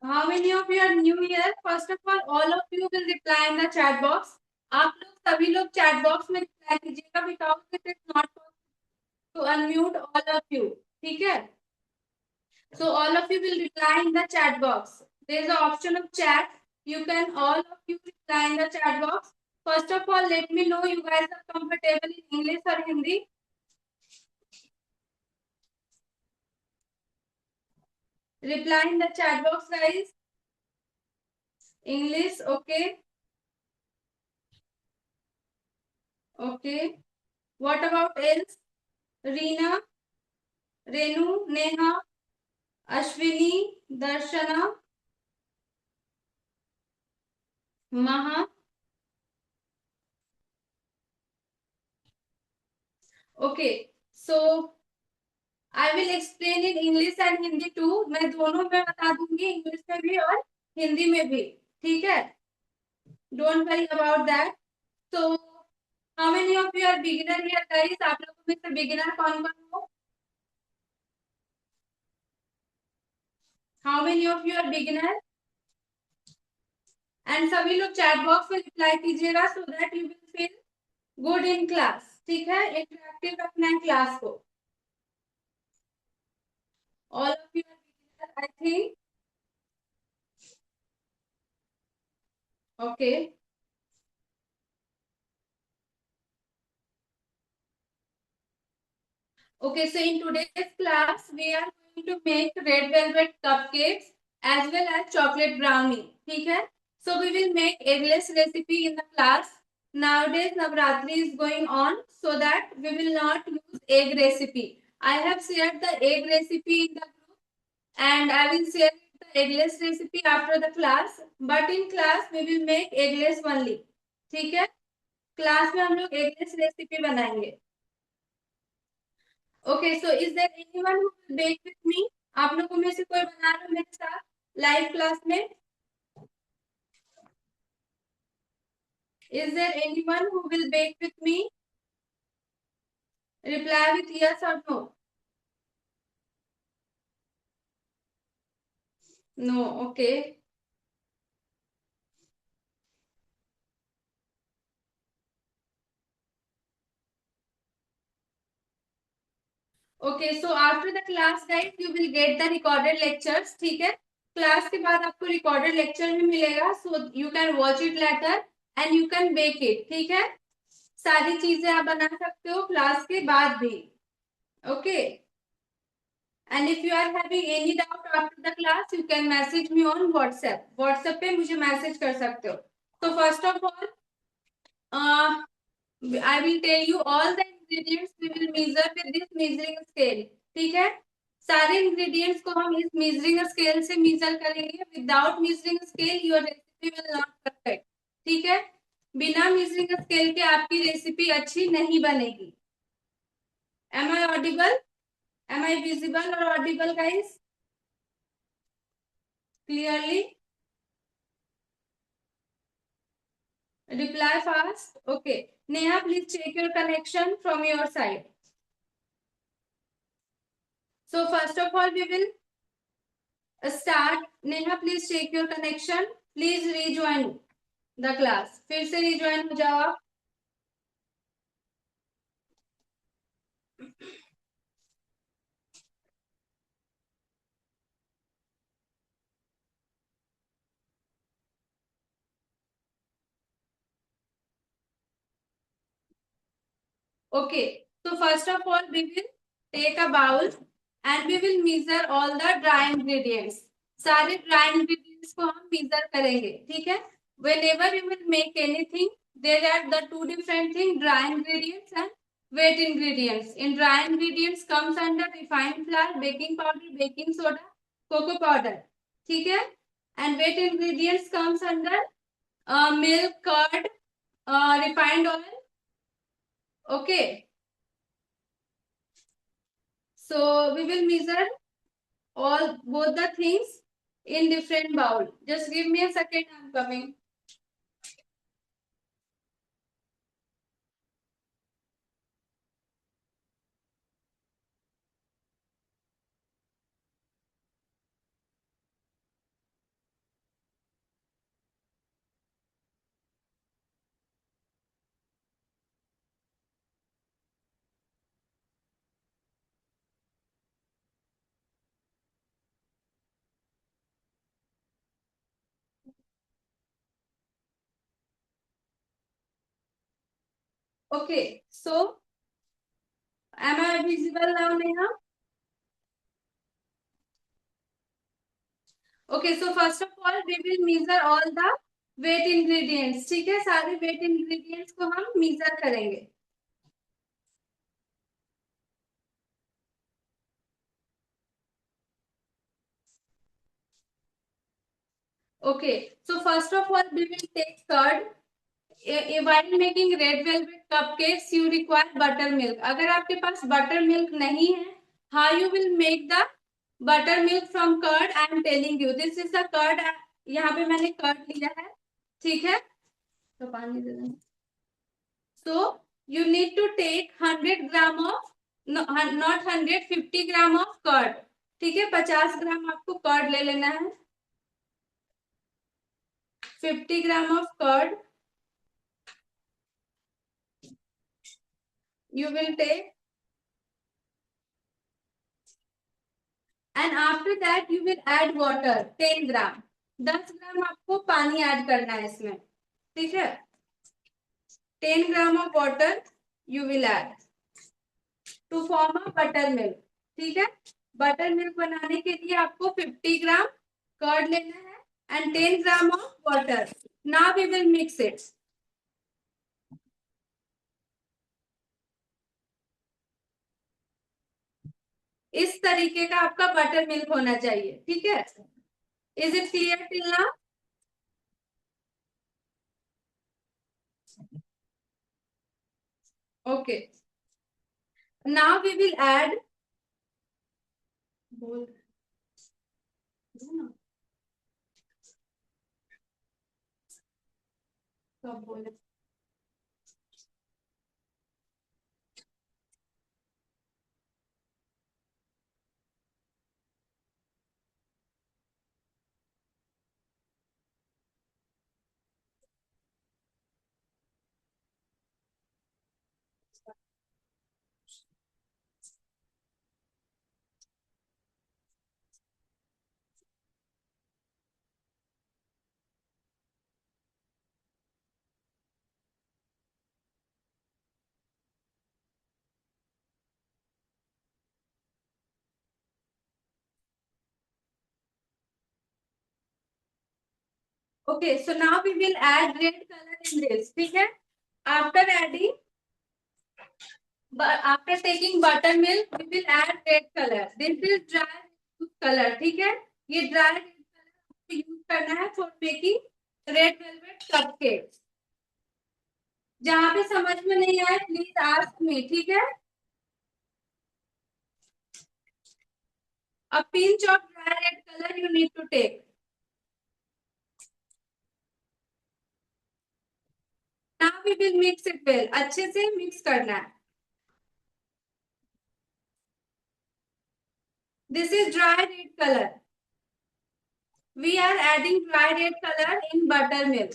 How many of you are new here? First of all of you will reply in the chat box. आप लोग सभी लोग chat box में reply कीजिएगा because it is not possible to unmute all of you. ठीक है? So all of you will reply in the chat box. There is an option of chat. You can all of you reply in the chat box. First of all, let me know you guys are comfortable in English or Hindi. Reply in the chat box, guys. English, okay. Okay. What about else? Reena, Renu, Neha, Ashwini, Darshana, Maha. Okay. So I will explain in English and Hindi too. मैं दोनों में बता दूंगी, English में भी और हिंदी में भी. ठीक है? Don't worry about that. So how many of you are beginner here, guys? आप लोगों में से beginner कौन कौन हो? How many of you are beginner? And सभी लोग chat box में reply कीजिएगा so that you will feel good in class. ठीक है? Interactive रखना है class को. All of you are beginner, I think. Okay. Okay, so in today's class, we are going to make red velvet cupcakes as well as chocolate brownie. ठीक है? So we will make eggless recipe in the class. Nowadays, Navratri is going on, so that we will not use egg recipe. I have shared the egg recipe in the group, and I will share the eggless recipe after the class. But in class, we will make eggless only. ठीक है? Class में हम लोग eggless recipe बनाएंगे. Okay, so is there anyone who will bake with me? आप लोगों में से कोई बना रहा मेरे साथ लाइव क्लास में? Is there anyone who will bake with me? Reply with yes or no. No, okay. Okay, so after the class, guys, you will get the recorded lectures. ठीक है? क्लास के बाद आपको recorded lecture भी मिलेगा, so you can watch it later and you can bake it. ठीक है? सारी चीजें आप बना सकते हो क्लास के बाद भी. Okay. And if you are having any doubt after the class, you can message me on WhatsApp. WhatsApp पे मुझे message कर सकते हो. So first of all, I will tell you all the ingredients we will measure with this measuring scale. ठीक है? सारे ingredients को हम इस measuring scale से measure करेंगे. Without measuring scale, your recipe will not perfect. ठीक है? बिना measuring scale के आपकी recipe अच्छी नहीं बनेगी. Am I audible? Am I visible or audible, guys? Clearly? Reply fast. Okay. Neha, please check your connection from your side. So first of all, we will start. Neha, please check your connection. Please rejoin the class. फिर से rejoin हो जाओ आप. Okay. So first of all, we will take a bowl and we will measure all the dry ingredients. सारे dry ingredients को हम measure करेंगे. ठीक है? Whenever you will make anything, there are the two different things: dry ingredients and wet ingredients. In dry ingredients comes under refined flour, baking powder, baking soda, cocoa powder. ठीक है? And wet ingredients comes under milk, curd, refined oil. Okay. So we will measure all both the things in different bowl. Just give me a second. I'm coming. Okay, so am I visible now, Neha? Okay, so first of all we will measure all the weight ingredients. ठीक है, सारे weight ingredients को हम measure करेंगे. Okay, so first of all we will take curd. While making red velvet cupcakes you require buttermilk. अगर आपके पास buttermilk नहीं है, how you will make the buttermilk from curd? I am telling you, this is the curd. यहाँ पे मैंने curd लिया है, ठीक है? तो पानी दे देना. So you need to take 100 gram of, no, not 100, 50 gram of curd. ठीक है, 50 ग्राम आपको कर्ड ले लेना है. 50 gram of curd you will take, and after that you will add water 10 gram. 10 ग्राम आपको पानी ऐड करना है इसमें, ठीक है? 10 gram of water you will add to form a buttermilk. ठीक है, बटर मिल्क बनाने के लिए आपको 50 ग्राम कर्ड लेना है and 10 gram of water. Now we will mix it. इस तरीके का आपका बटर मिल्क होना चाहिए, ठीक है? Is it clear till now? Okay, now we will add, बोल कब बोले. Okay, so now we will add red color in this. ठीक है, after adding, after taking buttermilk, we will add red color. This is dry color. ठीक है, ये dry red color use करना है for making red velvet cupcakes. जहाँ पे समझ में नहीं आए प्लीज आस्क मी, ठीक है? A pinch of dry red color you need to take. Now we will mix it well. अच्छे से मिक्स करना है. This is dry red color. We are adding dry red color in buttermilk.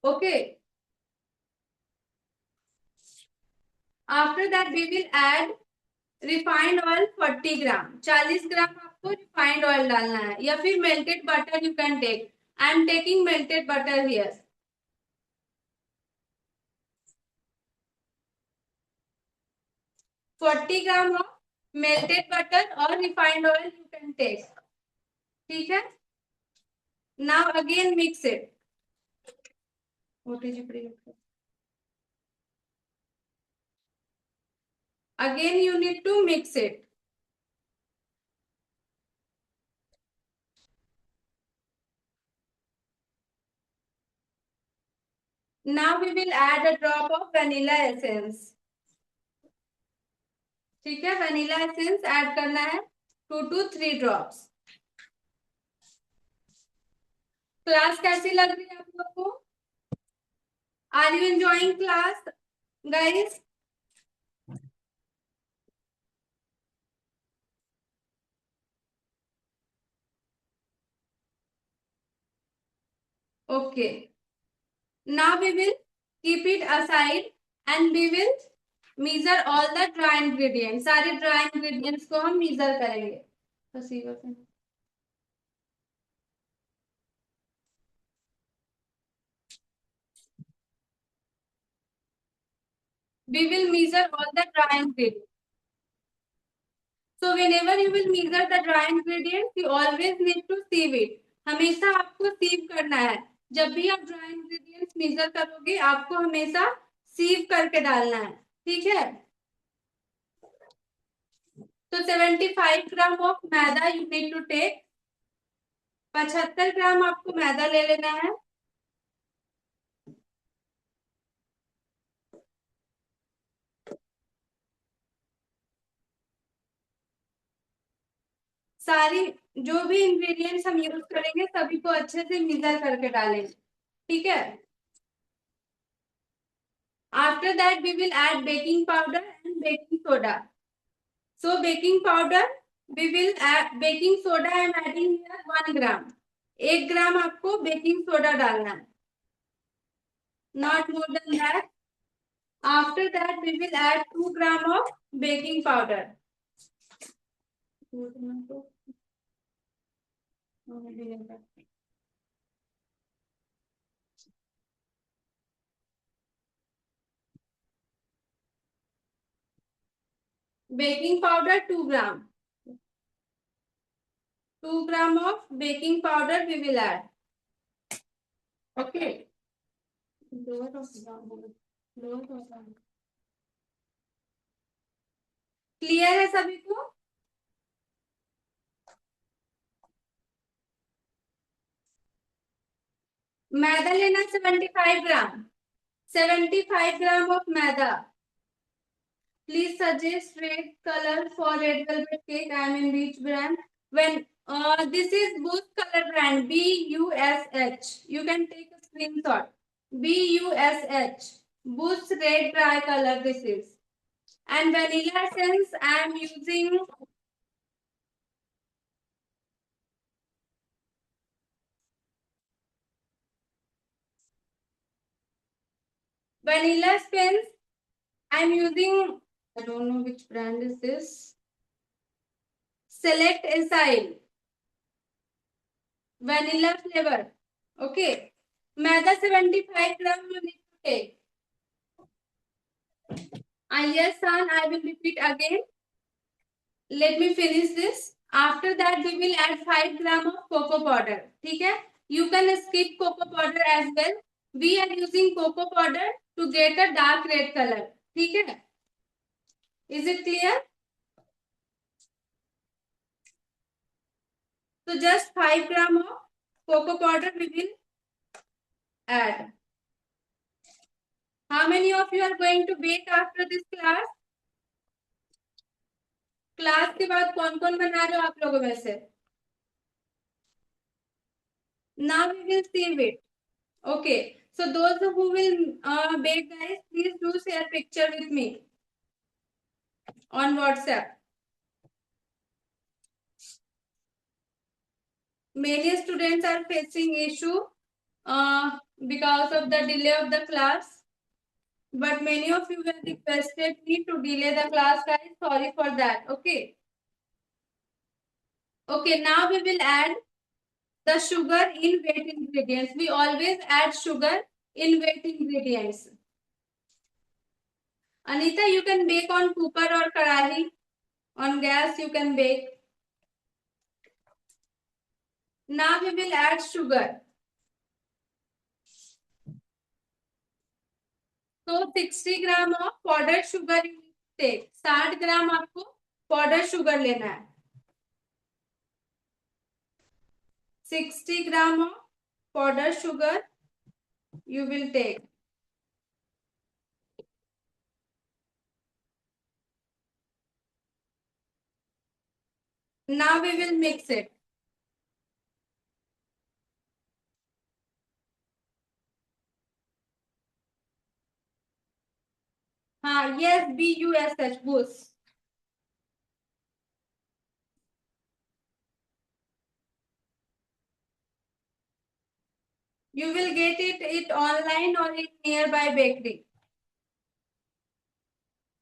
Okay. After that we will add refined oil 40 ग्राम. 40 ग्राम आपको refined oil डालना है, या फिर melted butter you can take. I am taking melted butter here. 40 gram of melted butter और refined oil you can take. ठीक है, now again mix it. Again you need to mix it. Now we will add a drop of vanilla essence. ठीक है, vanilla essence add करना है 2 to 3 drops. Class कैसी लग रही है आप लोग को? Are you enjoying class guys? Okay. Now we will keep it aside and we will measure all the dry ingredients. सारे dry ingredients को हम measure करेंगे. We will measure all the dry ingredients. So whenever you will measure the dry ingredients, you always need to sieve it. हमेशा आपको sieve करना है. जब भी आप dry ingredients measure करोगे, आपको हमेशा sieve करके डालना है. ठीक है? तो 75 gram of maida you need to take. 75 gram आपको मैदा ले लेना है. सारी जो भी इंग्रेडिएंट्स हम यूज करेंगे सभी को अच्छे से मिक्स करके डालेंगे. ठीक है. After that we will add baking powder and baking soda. So baking powder we will add baking soda. I am adding here 1 gram. 1 gram आपको बेकिंग सोडा डालना है. Not more than that. After that we will add 2 gram of baking powder. Baking powder 2 gram. 2 gram of baking powder we will add. Okay. Clear है सभी को? मैदा लेना 75 ग्राम. 75 gram of maida. Please suggest red color for red velvet cake. I am in which brand? When this is Bush color brand, BUSH. You can take a screenshot. BUSH. Bush red dry color. This is. And vanilla essence I am using vanilla essence. I am using, I don't know which brand is this. Select Acyl. Vanilla flavor. Okay. Maida 75 gram you need to take. Yes, son, I will repeat again. Let me finish this. After that, we will add 5 gram of cocoa powder. ठीक है? You can skip cocoa powder as well. We are using cocoa powder to get a dark red color. ठीक है? Is it clear? So just 5 gram of cocoa powder we will add. How many of you are going to bake after this class? Class के बाद कौन कौन बना रहे हो आप लोगों में से? Now we will save it. Okay. So those who will bake, guys, please do share picture with me on WhatsApp. Many students are facing issue because of the delay of the class. But many of you have requested me to delay the class, guys. Sorry for that. Okay. Okay, now we will add the sugar in wet ingredients. We always add sugar in wet ingredients. Anita, you can bake on cooker or karahi. On gas, you can bake. Now we will add sugar. So 60 gram of powdered sugar you need to take. 60 ग्राम आपको powdered sugar लेना है. 60 gram of powdered sugar you will take. Now we will mix it. Yes, BUSH, Bush. You will get it online or in nearby bakery.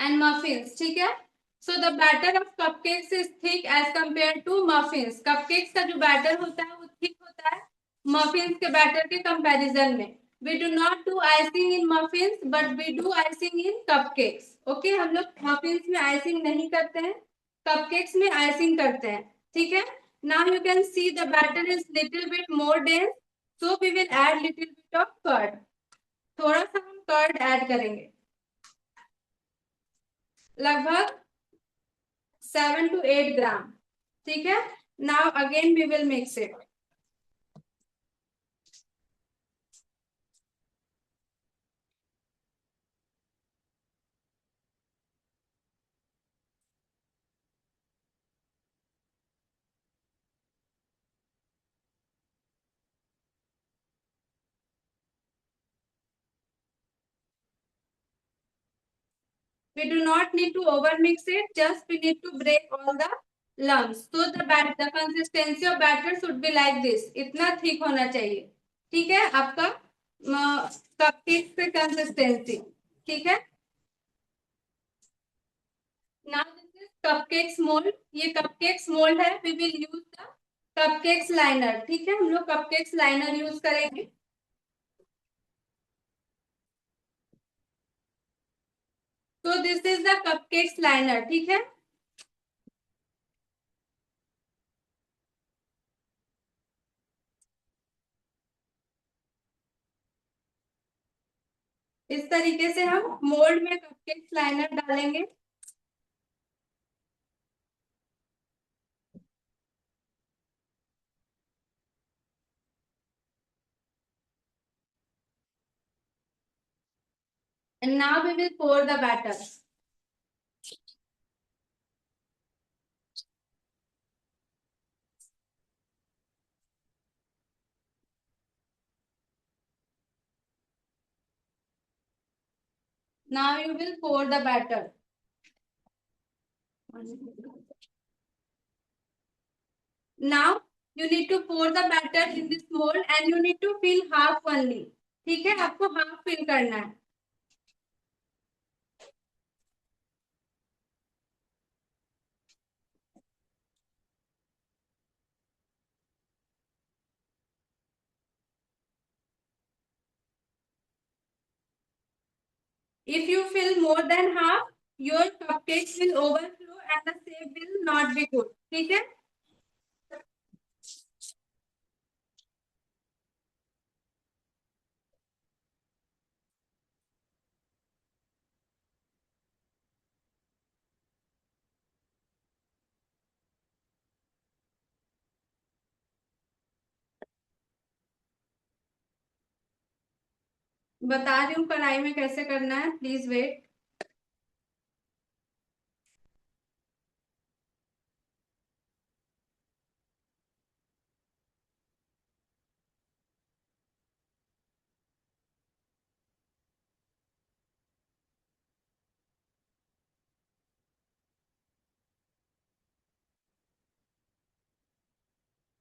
And muffins, ठीक है। So the batter of cupcakes is thick as compare to muffins. Cupcakes का जो batter होता है वो thick होता है muffins के बैटर के कंपैरिजन में। We do not do icing in muffins but we do icing in cupcakes. Okay, हम लोग मफिन्स में आइसिंग नहीं करते हैं, कपकेक्स में आइसिंग करते हैं, ठीक है। Now you can see the batter is little bit more dense, so we will add little bit of curd. थोड़ा सा हम कर्ड ऐड करेंगे, लगभग 7 to 8 ग्राम, ठीक है। Now again we will mix it. We do not need to over mix it, just we need to break all the lumps. So the consistency of batter should be like this, इतना thick होना चाहिए, ठीक है, आपका cupcake से consistency, ठीक है। Now this is cupcakes mould, ये कपकेक्स मोल्ड है। We will use the cupcakes liner, ठीक है, हम लोग कपकेक्स लाइनर यूज करेंगे। तो this is the cupcakes liner, ठीक है। इस तरीके से हम मोल्ड में कपकेक्स लाइनर डालेंगे। And now we will pour the batter. Now you will pour the batter. Now you need to pour the batter in this mold and you need to fill half only. ठीक है, आपको half fill करना है। If you fill more than half, your cupcakes will overflow and the shape will not be good. ठीक है। बता रही हूँ कढ़ाई में कैसे करना है, please wait.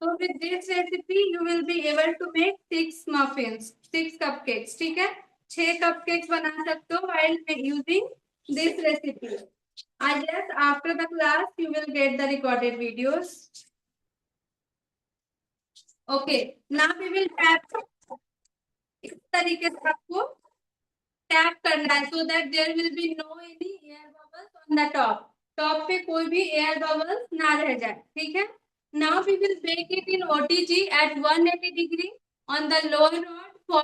So with this recipe, you will be able to make 6 muffins, 6 cupcakes. ठीक है, 6 cupcakes बना सकते हो while using this recipe. I guess after the class you will get the recorded videos. Okay, now we will tap इस तरीके से आपको tap करना है so that there will be no any air bubbles on the top. Top पे कोई भी air bubbles ना रह जाए, ठीक है। Now we will bake it in OTG at 180 degree on the lower rod for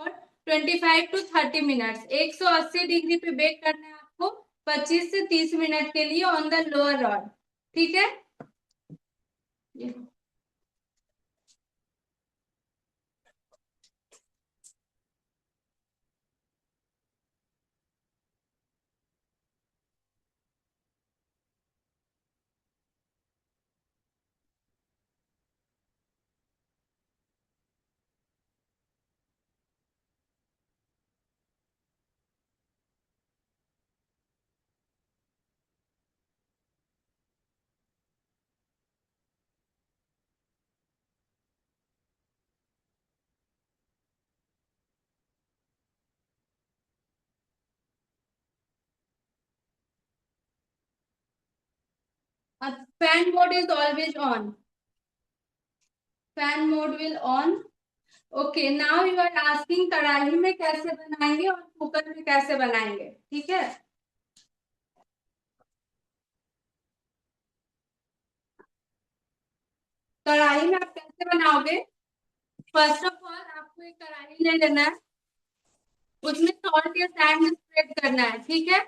25 to 30 minutes. 180 degree पे bake करना है आपको 25 से 30 मिनट के लिए ऑन द लोअर रॉड, ठीक है। Fan mode is always on. Fan mode will on. Okay now you are asking कढ़ाई में कैसे बनाएंगे और कुकर में कैसे बनाएंगे, ठीक है। कढ़ाई में आप कैसे बनाओगे? फर्स्ट ऑफ ऑल आपको एक कढ़ाई ले लेना है, उसमें सॉल्ट या सैंड स्प्रेड करना है, ठीक है।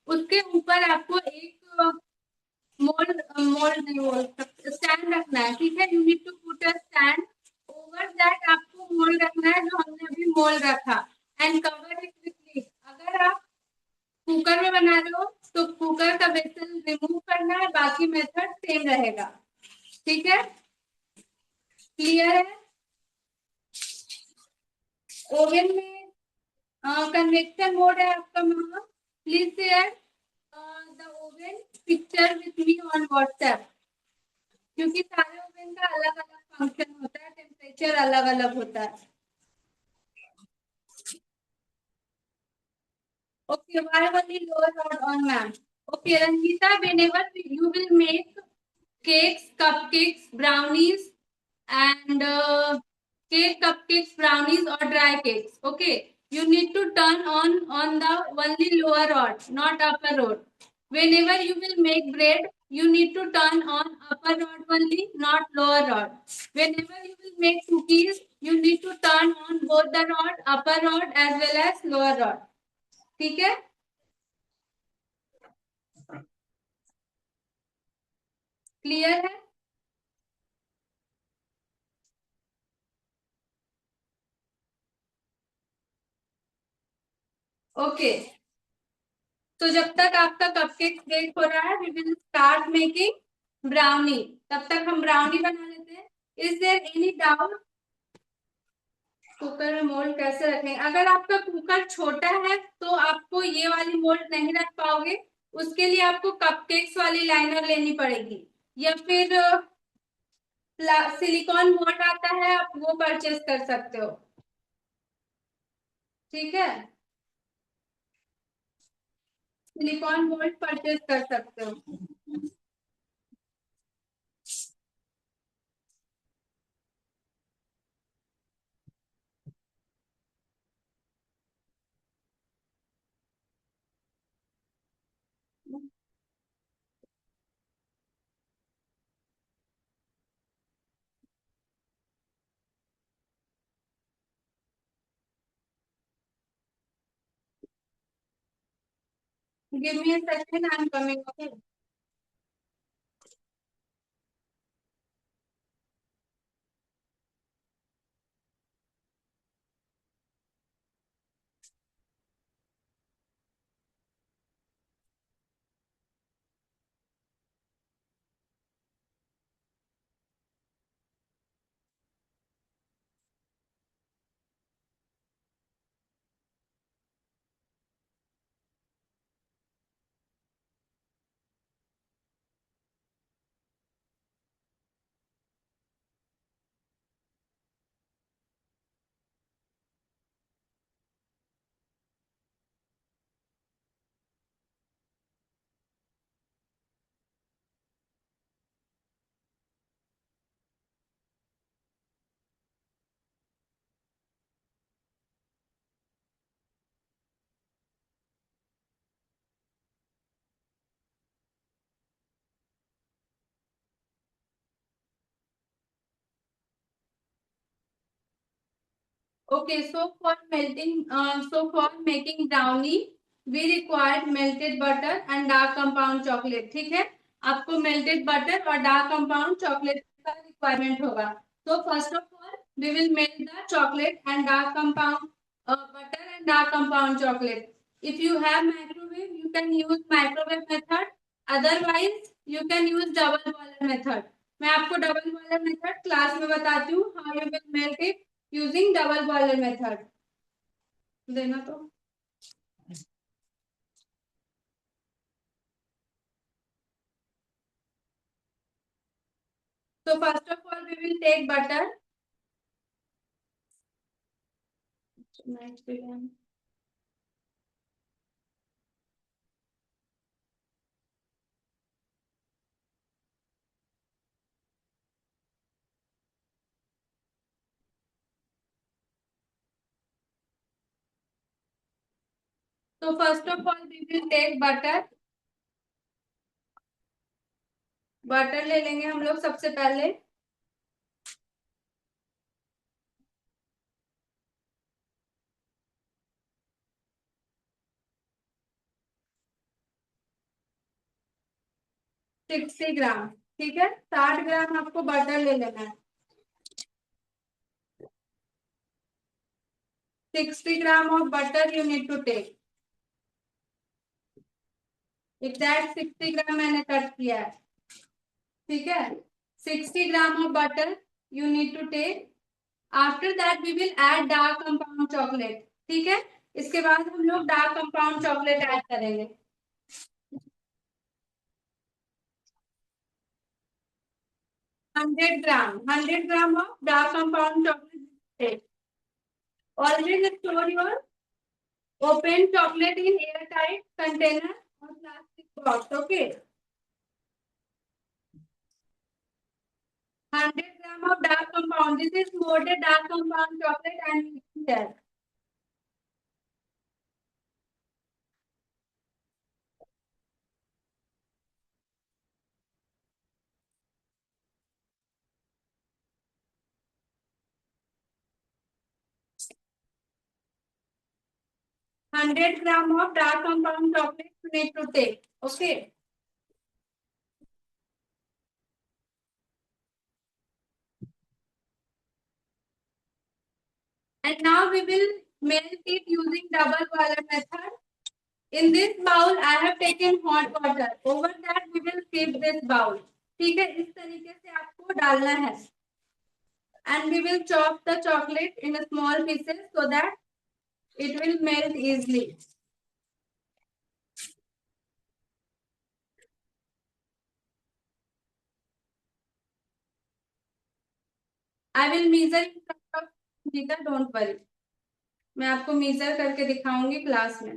उसके ऊपर आपको एक मोल्ड मोल्ड नहीं बोल सकते, स्टैंड रखना है, ठीक है। You need to put a stand over that, आपको मोल्ड रखना है जो हमने अभी मोल्ड रखा, and cover it with lid. अगर आप कुकर में बना रहे हो तो कुकर का वेसल रिमूव करना है, बाकी मेथड सेम रहेगा, ठीक है। क्लियर है? ओवन में कन्वेक्शन मोड है आपका मामा। Please share the oven picture with me on WhatsApp, क्योंकि सारे ओवन का अलग अलग फंक्शन होता है, टेम्परेचर अलग अलग होता है। Okay, why only lower rod on, ma'am? Okay, Ranjita, whenever you will make cakes, cupcakes, brownies, and cupcakes, brownies, or dry cakes. Okay, you need to turn on the only lower rod, not upper rod. Whenever you will make bread, you need to turn on upper rod only, not lower rod. Whenever you will make cookies, you need to turn on both the rod, upper rod as well as lower rod. ठीक है? Clear है? Okay, तो जब तक आपका cupcake bake हो रहा है, we will start making brownie. तब तक हम ब्राउनी बना लेते हैं। Is there any doubt? Cooker में मोल्ड कैसे रखें? अगर आपका कुकर छोटा है तो आपको ये वाली मोल्ड नहीं रख पाओगे, उसके लिए आपको कपकेक्स वाली लाइनर लेनी पड़ेगी, या फिर सिलिकॉन मोल्ड आता है, आप वो परचेज कर सकते हो, ठीक है। सिलिकॉन मोल्ड परचेज कर सकते हो। Give me a second, I'm coming. Okay. Okay, so for making brownie, we require melted butter and dark compound chocolate. ठीक है, आपको melted butter और dark compound chocolate का requirement होगा। So first of all, we will melt the chocolate and dark compound butter and dark compound chocolate. If you have microwave, you can use microwave method. Otherwise, you can use double boiler method. मैं आपको double boiler method class में बताती हूँ how you will melt it using double boiler method। देना तो। So first of all we will take butter। तो first of all we will take butter. Butter ले लेंगे हम लोग सबसे पहले। 60 ग्राम। ठीक है, 60 ग्राम आपको बटर ले लेना है। 60 gram of butter you need to take. Exact 60 gram मैंने कट किया है। ठीक है, 60 gram of butter you need to take. After that we will add dark compound chocolate. ठीक है, इसके बाद हम लोग डार्क कंपाउंड चॉकलेट ऐड करेंगे। 100 gram, 100 gram of dark compound chocolate. Always store your open chocolate in air tight container और plastic box. Okay, 100 gram of dark compound. This is molded dark compound chocolate and there. 100 gram of dark compound chocolate you need to take. Okay. And now we will melt it using double boiler method. In this bowl, I have taken hot water. Over that, we will keep this bowl. ठीक है, इस तरीके से आपको डालना है. And we will chop the chocolate in small pieces so that it will melt easily. I will measure in front of Geeta, don't worry. मैं आपको मेजर करके दिखाऊंगी क्लास में.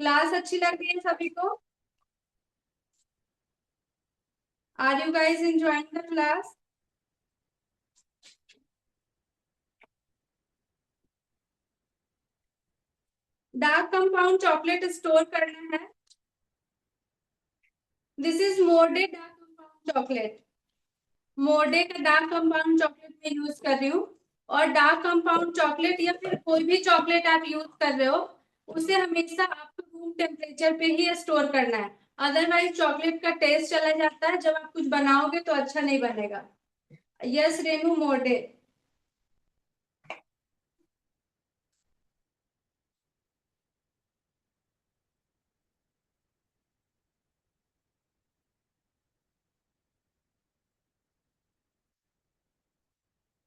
क्लास अच्छी लग रही है सभी को? Are you guys enjoying the class? Dark compound chocolate store करना है. This is Morde dark compound chocolate. Morde का डार्क कंपाउंड चॉकलेट में यूज कर रही हूँ. और डार्क कंपाउंड चॉकलेट या फिर कोई भी चॉकलेट आप यूज कर रहे हो, उसे हमेशा आपको रूम टेम्परेचर पे ही स्टोर करना है. अदरवाइज चॉकलेट का टेस्ट चला जाता है, जब आप कुछ बनाओगे तो अच्छा नहीं बनेगा. Yes Renu, Morde.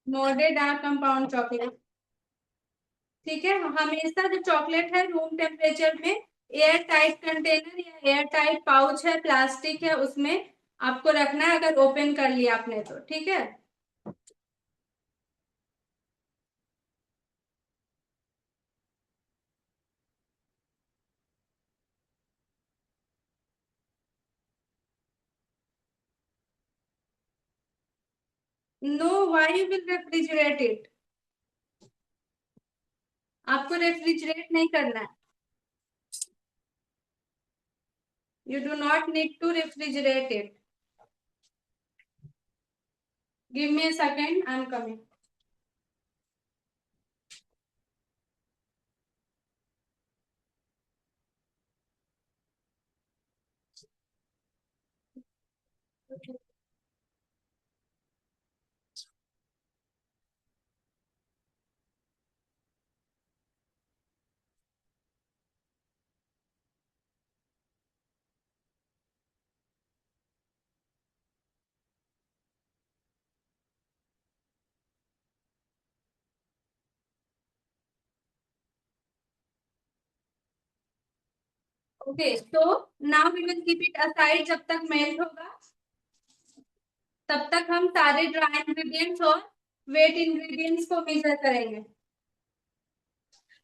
Morde dark compound chocolate. ठीक है, हमेशा जो चॉकलेट है रूम टेम्परेचर में एयर टाइट कंटेनर या एयर टाइट पाउच है, प्लास्टिक है, उसमें आपको रखना है. अगर ओपन कर लिया आपने तो ठीक है. No, why you will refrigerate it? आपको रेफ्रिजरेट नहीं करना है. You do not need to refrigerate it. Give me a second, I am coming. Okay, so now we will keep it aside. जब तक मेल्ट होगा तब तक हम सारे ड्राई इंग्रेडिएंट्स और वेट इंग्रेडिएंट्स को मेजर करेंगे.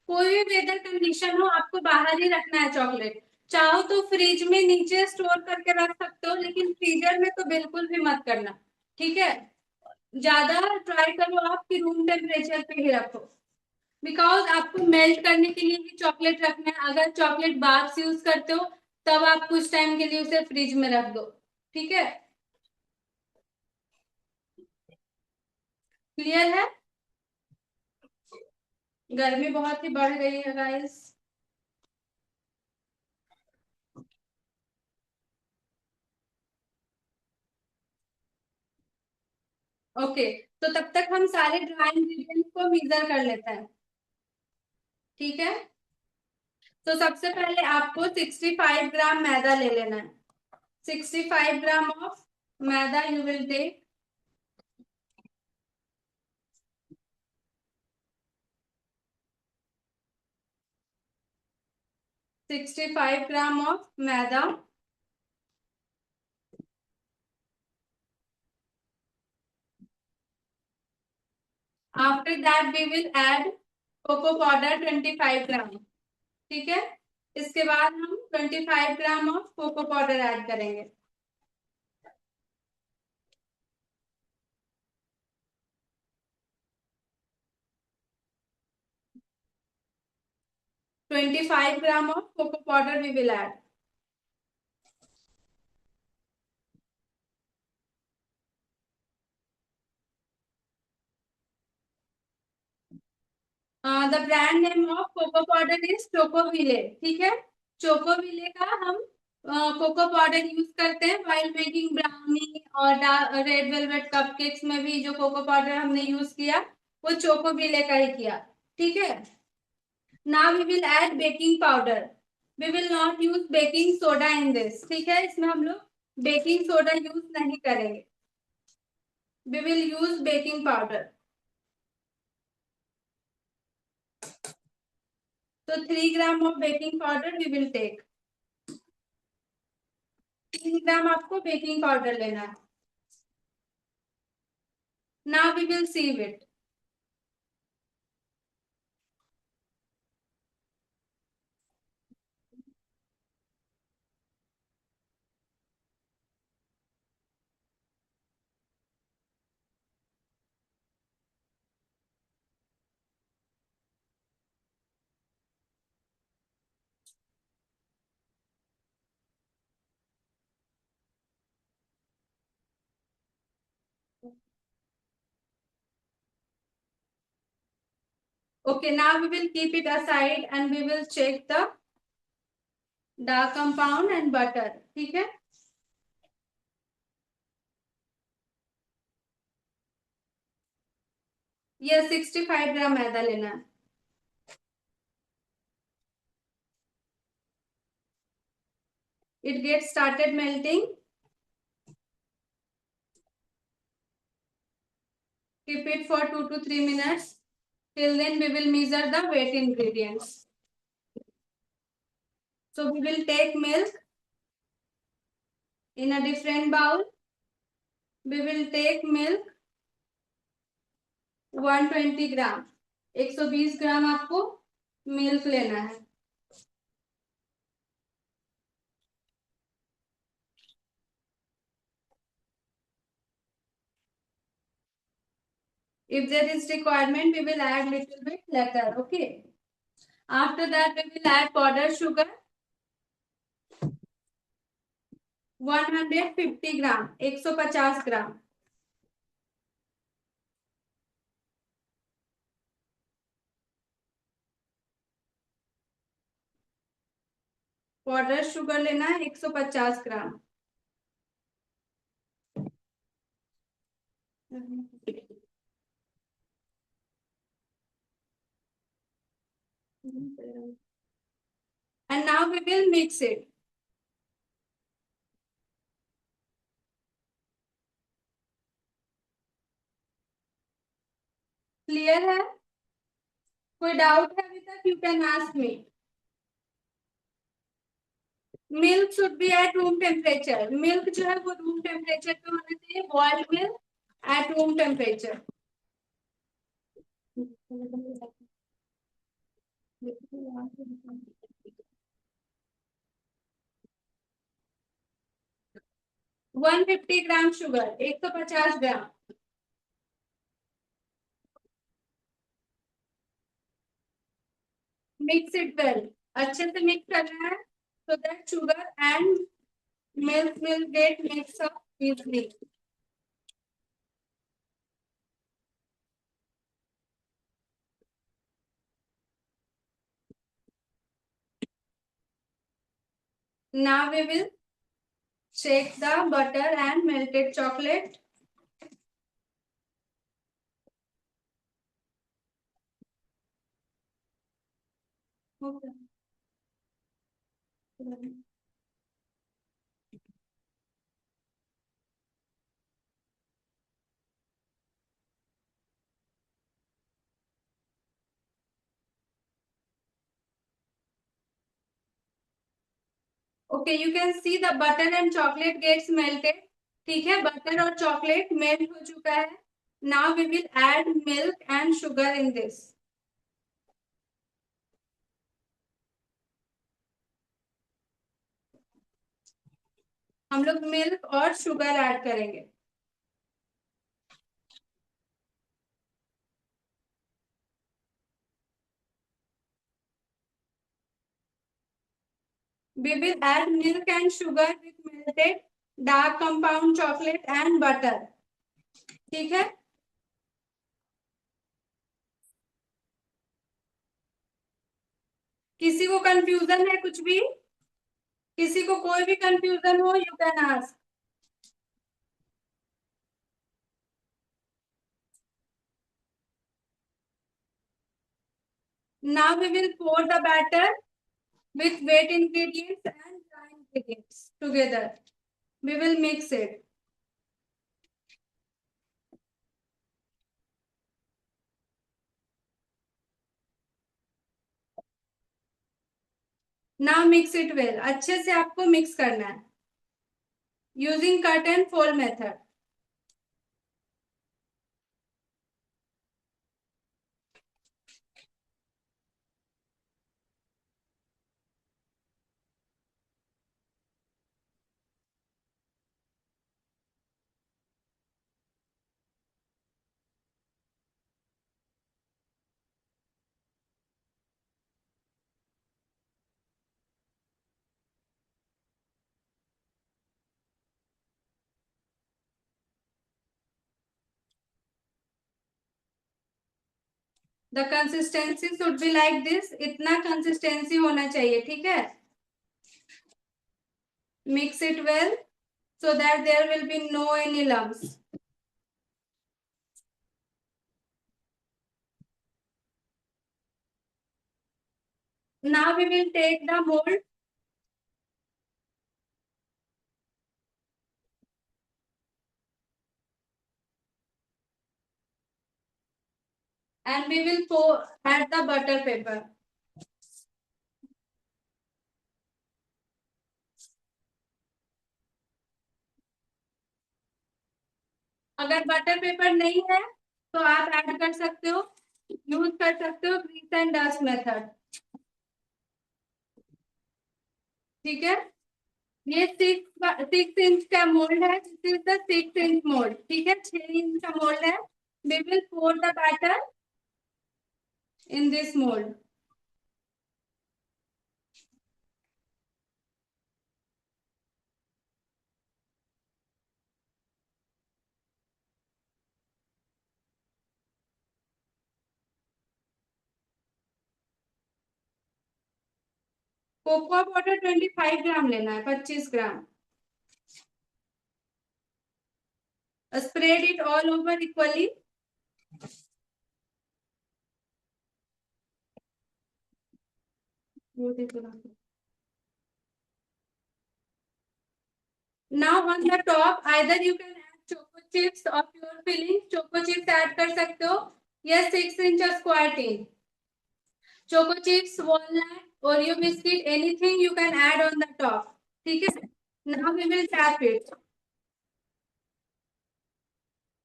कोई भी वेदर कंडीशन हो, आपको बाहर ही रखना है चॉकलेट. चाहो तो फ्रिज में नीचे स्टोर करके रख सकते हो, लेकिन फ्रीजर में तो बिल्कुल भी मत करना, ठीक है। ज्यादा ट्राई करो आप कि रूम टेम्परेचर पे ही रखो, बिकॉज आपको मेल्ट करने के लिए ही चॉकलेट रखना है। अगर चॉकलेट बार्स यूज करते हो तब आप कुछ टाइम के लिए उसे फ्रिज में रख दो, ठीक है। क्लियर है? गर्मी बहुत ही बढ़ गई है गाइस। ओके, तो तब तक हम सारे ड्राई इंग्रेडिएंट्स को मिक्सर कर लेते हैं, ठीक है। तो सबसे पहले आपको 65 ग्राम मैदा ले लेना है। 65 gram of maida you will take. 65 gram of maida. After that we will add cocoa powder 25 gram, ठीक है। इसके बाद हम 25 gram of cocoa powder add करेंगे। 25 gram of cocoa powder we will add. The brand name of cocoa powder is chocoville, ठीक है। चोकोविले का हम कोको पाउडर यूज करते हैं व्हाइल मेकिंग ब्राउनी और रेड वेलवेट कपकेक्स में भी जो कोको पाउडर हमने यूज किया वो चोकोविले का ही किया, ठीक है। Now we will add baking powder. We will not use baking soda in this, ठीक है। इसमें हम लोग बेकिंग सोडा यूज नहीं करेंगे, we will use baking powder. तो 3 gram of baking powder we will take. 3 gram आपको बेकिंग पाउडर लेना है। Now we will sieve it. Okay, now we will keep it aside and we will check the dark compound and butter, ठीक है। ये 65 ग्राम मैदा लेना है। It gets started melting. Keep it for 2 to 3 minutes. Till then we will measure the wet ingredients. So we will take milk in a different bowl. We will take milk 120 ग्राम, 120 ग्राम आपको milk लेना है। If there is requirement, we will add little bit later. Okay. After that, we will add powdered sugar 150 gram, 150 gram. Powder sugar लेना है 150 ग्राम। And now we will mix it. Clear है? कोई doubt है अभी तक? You can ask me. Milk should be at room temperature. Milk जो है वो रूम टेम्परेचर पे होना चाहिए, boiled milk at room temperature. 150 gram sugar, 150 gram. Mix it well, अच्छे से मिक्स करना है so that sugar and milk will get mixed up easily. Now we will shake the butter and melted chocolate. Okay. Okay, you can see the butter and chocolate gets melted. ठीक है, butter और chocolate melt हो चुका है. Now we will add milk and sugar in this. हम लोग milk और sugar add करेंगे. We will add milk and sugar with melted dark compound chocolate and butter. ठीक है. किसी को कंफ्यूजन है कुछ भी? किसी को कोई भी कंफ्यूजन हो, you can ask. Now we will pour the batter with wet ingredients and dry ingredients together. We will mix it. Now mix it well. अच्छे से आपको मिक्स करना है. Using cut and fold method. The consistency should be like this. इतना consistency होना चाहिए. ठीक है. Mix it well so that there will be no any lumps. Now we will take the mold. And we will pour add the butter paper. अगर butter paper नहीं है तो आप ऐड कर सकते हो, यूज कर सकते हो ग्रीस एंड डस्ट मेथड. ठीक है. ये 6 इंच का मोल्ड है. This is the 6 inch mould. ठीक है, 6 इंच का मोल्ड है. We will pour the batter in this mould. Cocoa powder 25 gram लेना है, 25 gram. Spread it all over equally. Now on the top, either you can add choco chips of your filling. Choco chips add कर सकते हो. Yes, 6 inch square tin. Choco chips, walnut, Oreo biscuit, anything you can add on the top. ठीक है. Now we will tap it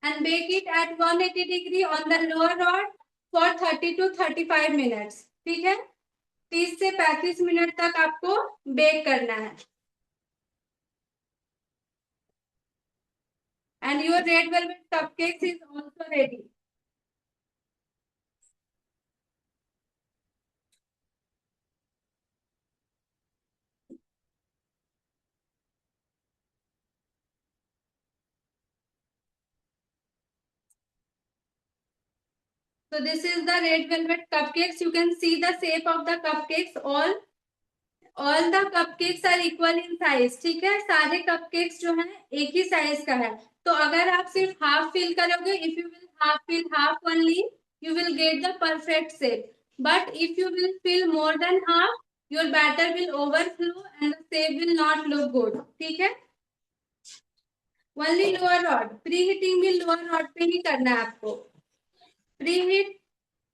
and bake it at 180 degree on the lower rod for 30 to 35 minutes. ठीक है. 30 से 35 minute तक आपको bake करना है. and your red velvet cupcakes is also ready. So this is the red velvet cupcakes. You can see the shape of the cupcakes. All the cupcakes are equal in size. ठीक है, सारे cupcakes जो हैं एक ही size का है. तो अगर आप सिर्फ half fill करोगे, if you will half fill half only, you will get the perfect shape. But if you will fill more than half, your batter will overflow and the shape will not look good. ठीक है. Only lower rod. Preheating भी lower rod पे ही करना है आपको. Preheat.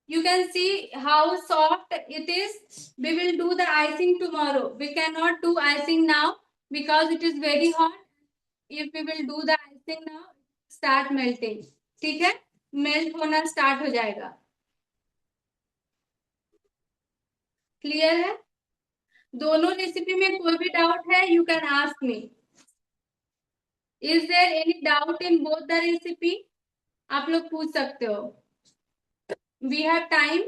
You can see how soft it is. We will do the icing tomorrow. We cannot do icing now because it is very hot. If we will do the icing now, start melting. ठीक है, melt होना start हो जाएगा. Clear है. दोनों recipe में कोई भी डाउट है, you can ask me. Is there any doubt in both the recipe? आप लोग पूछ सकते हो. We have time.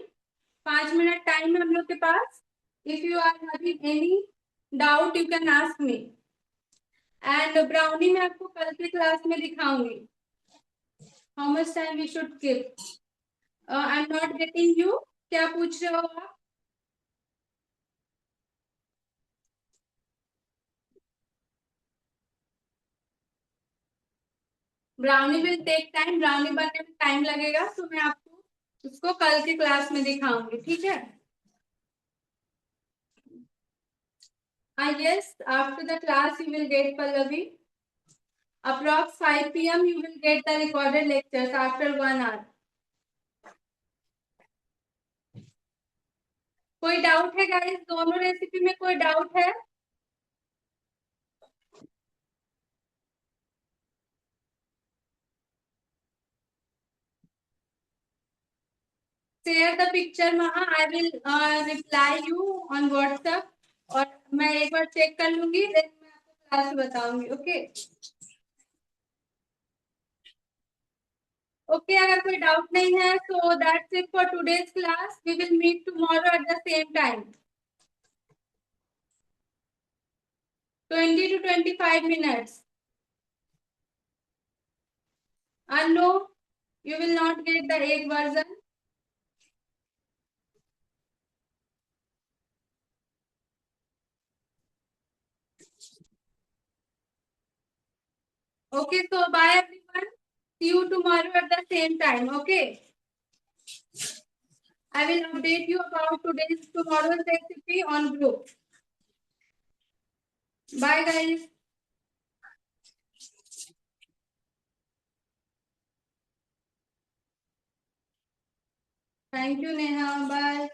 5 minute time है हम लोग के पास. If you are having any doubt you can ask me. And brownie मैं आपको कल की क्लास में दिखाऊंगी. How much time we should keep. I am not getting you. क्या पूछ रहे हो आप? Brownie will take time. Brownie बनने में टाइम लगेगा, तो मैं आपको उसको कल की क्लास में दिखाऊंगी. ठीक है. Yes, after the class you will get Pallavi. Approx 5 p.m. you will get the recorded lectures after 1 hour. कोई डाउट है गाइस? दोनों रेसिपी में कोई डाउट है? शेयर द पिक्चर महा. I will reply you on WhatsApp. और मैं एक बार चेक कर लूंगी, देन मैं आपको क्लास में बताऊंगी. ओके. ओके, अगर कोई डाउट नहीं है so that's it for today's class. We will meet tomorrow at the same time. 20 to 25 minutes. And no, you will not get the egg version. Okay, so bye everyone. See you tomorrow at the same time. Okay. I will update you about tomorrow's recipe on group. Bye guys. Thank you Neha. Bye.